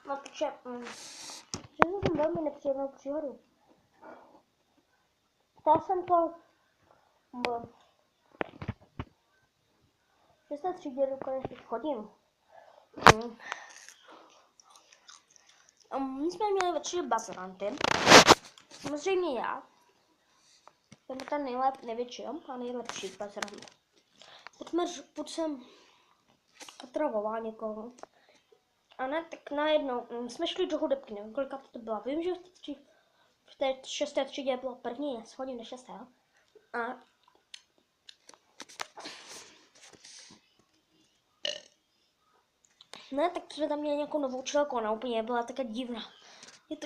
No takže, že jsem velmi nepříjemnou příhodu. Ptal jsem to v 6. třídě, do které teď chodím. My jsme měli ve třídě bazoranty. Samozřejmě já. Jsem ten největší a nejlepší bazorant. Pokud jsem otravoval někoho. A ne, tak najednou jsme šli do hudebky, nevím koliká to byla. Vím, že v té 6. třídě bylo první, já schodím do 6. A ne, tak jsme tam měli nějakou novou učitelku, ona úplně byla taká divná. Je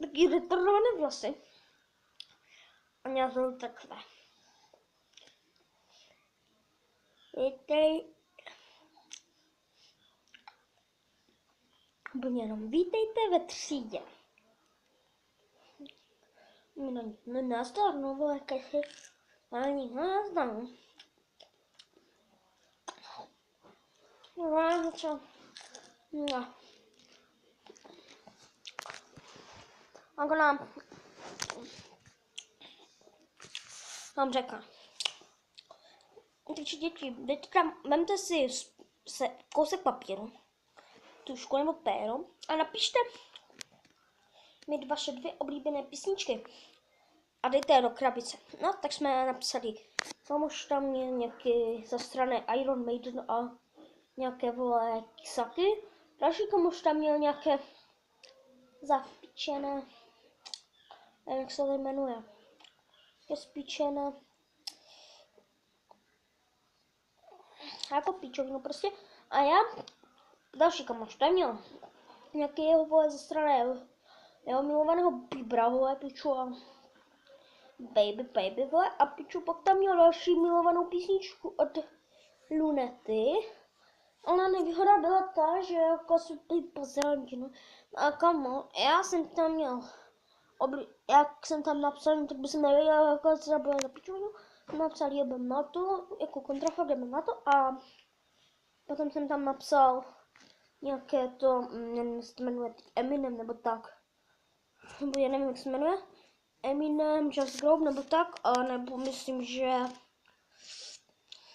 taky retardované vlasy. A měla to takové. Úplně jenom vítejte ve třídě. No nazdar, no vole, kaši. Ani nazdar. No, co? No. A ona nám řekla. Takže děti, vemte si kousek papíru, tušku nebo péro a napište mi vaše 2 oblíbené písničky a dejte je do krabice. No, tak jsme napsali, kamož tam měl nějaký zastrané Iron Maiden a nějaké vole kisaky. Další kamož tam měl nějaké zapíčené, jak se to jmenuje, spíčené, jako píčovinu prostě. A já, další kamoš tam měl nějaký jeho vole zastrané, jeho milovaného Bíbra, vole, piču a baby, vole, a piču, pak tam měl další milovanou písničku od Lunety. Ona nevýhoda byla ta, že jako si byli pozranti, no. A kamo, já jsem tam měl, jak jsem tam napsal, tak bych nevěděl, jako se bude za pičovinu. Napsal jebem na to, jako kontrafakt jebem na to a potom jsem tam napsal nějaké to, nevím, jak se jmenuje Eminem nebo tak. Nebo já nevím, jak se jmenuje. Eminem, Just Groove nebo tak, a nebo myslím, že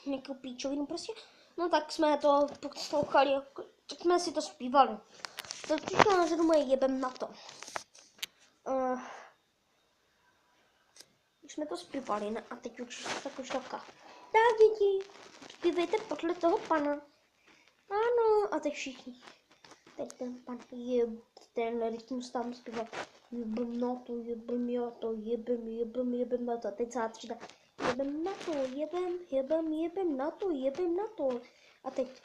nějakou píčovinu prostě. No tak jsme to poslouchali, tak jsme si to zpívali. To přišlo na řadu moje jebem na to. Už jsme to zpívali, ne? A teď už tak už taká. Tak děti, zpívejte podle toho pana. Ano, a teď všichni. Teď ten pan ten rytmus tam zpíval. Jebem na to, jebem já to, jebem na to. A teď celá třída. Jebem na to, jebem na to, jebem na to. A teď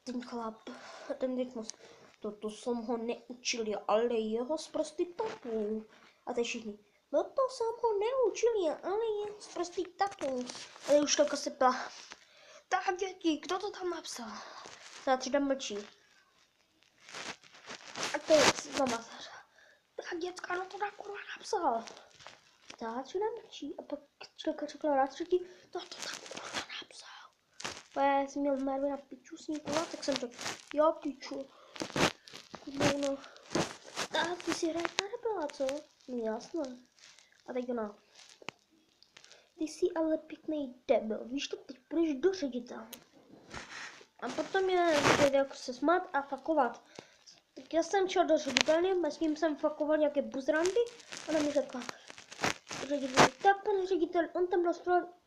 ten chlap, ten rytmus. Toto jsem ho neučil, ale jeho sprostý tapu. A teď všichni. No to jsem ho neučil, ale je sprostý tapu. Ale už to se pla. Tak děti, kdo to tam napsal? Ta třída mlčí. A teď znovu zařa. Tak děcka, no to na kurva napsal. Ta třída mlčí a pak člověka řekla na třetí, to tam kurva napsal. A já jsem měl Mervina piču s ní kurva, tak jsem řekl, jo piču. No, tak ty si hraješ na rebela, co? No jasno. A teď ona. Ty jsi ale pěkný debil, víš to, teď půjdeš do ředitele. A potom je jako se smát a fakovat. Tak já jsem šel do ředitelny, s ním jsem fakoval nějaké buzrandy. Ona mi řekla, ředitel, tak pane ředitel, on tam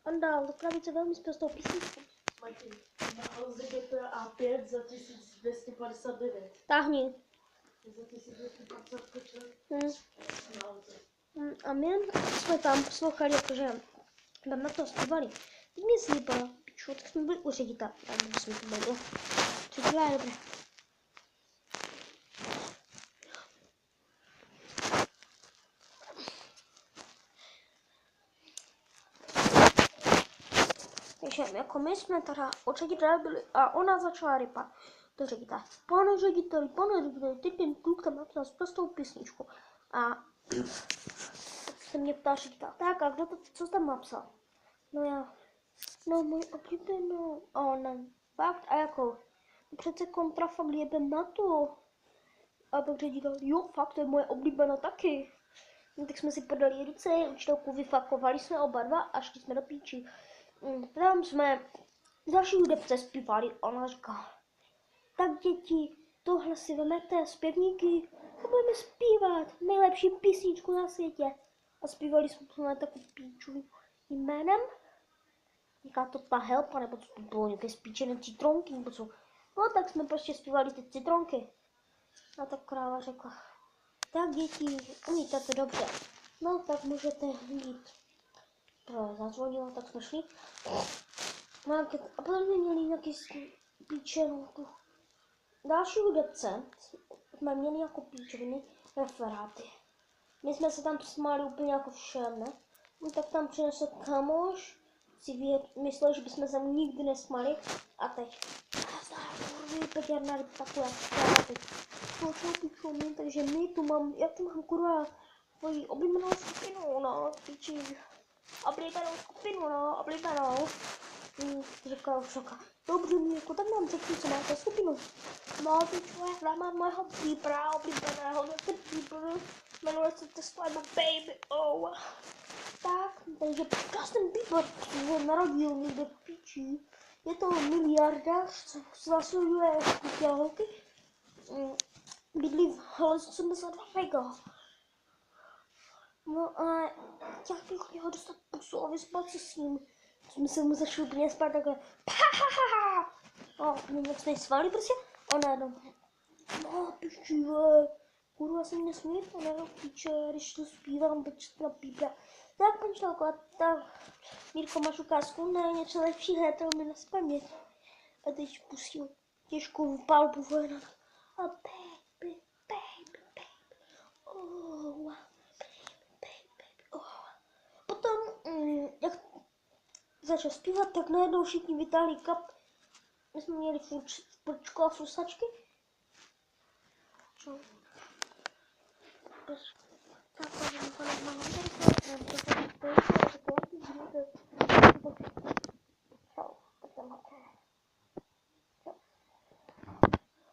on dal do krabice velmi sprostou písničku. Martin, nahoře GTA 5 za 1259. Táhni. Za 1259. A my jsme tam poslouchali, jakože tam na to zpívali. Teď mě zjebala, piču, tak jsme byli u ředitele. Tak jsme to byli. Ředitele je dobré. Takže jako my jsme teda od ředitele byli a ona začala rypat do ředitele. Pane řediteli, teď ten kluk tam napsal prostou písničku. A tak se mě ptá ředitel, tak a kdo to, co tam napsal? No já, no můj oblíbenou, a ona, fakt, a jako, přece kontrafakt jebem na to. A pak říkal, jo, fakt, to je moje oblíbená taky. No, tak jsme si podali ruce, učitelku vyfakovali jsme oba dva a šli jsme do píči. Tam jsme další hudebce zpívali, ona říká, tak děti, tohle si vemete zpěvníky a budeme zpívat nejlepší písničku na světě. A zpívali jsme takovou píču jménem. Říká to ta helpa, nebo to bylo nějaké spíčené citronky, nebo co. No tak jsme prostě zpívali ty citronky. A ta kráva řekla, tak děti, umíte to dobře. No tak můžete jít. Zazvonilo, tak jsme šli. No, a potom jsme měli nějaký píčenou tu. Další hudebce jsme měli jako píčoviny referáty. My jsme se tam smáli úplně jako všem, ne? No tak tam přinesl kamoš, si myslel, že bychom se mu nikdy nesmáli. A teď, kurvy, pekárna, takhle, teď. Takže my tu mám, já tu mám kurva tvoji oblíbenou skupinu, no, píči. Oblíbenou skupinu, no, oblíbenou. Říkal všaka, dobře, Mírko, tak nám řekni, co máte skupinu. No, ty člověk, já mám mého pípra oblíbeného, ten pípr, jmenuje se Tesla Baby, oh. Tak, takže Justin Bieber se narodil někde v píči. Je to miliardář, co zasluhuje kuky a holky. Bydlí v hale 72 mega. No a já bych měla dostat pusu a vyspat se s ním. Jsme se mu začali úplně spát takhle. A mě jsme svali prostě. A najednou. No piči, kurva se mi nesmí, to nevím píče, když to zpívám, protože to pípra. Tak paní školko, tak Mírko, máš ukázku na něco lepšího, to mi nespamět. A teď pustil těžkou palbu ven. A baby, oh, baby, oh. Potom, jak začal zpívat, tak najednou všichni vytáhli kap. My jsme měli furčko a frusačky. Tak,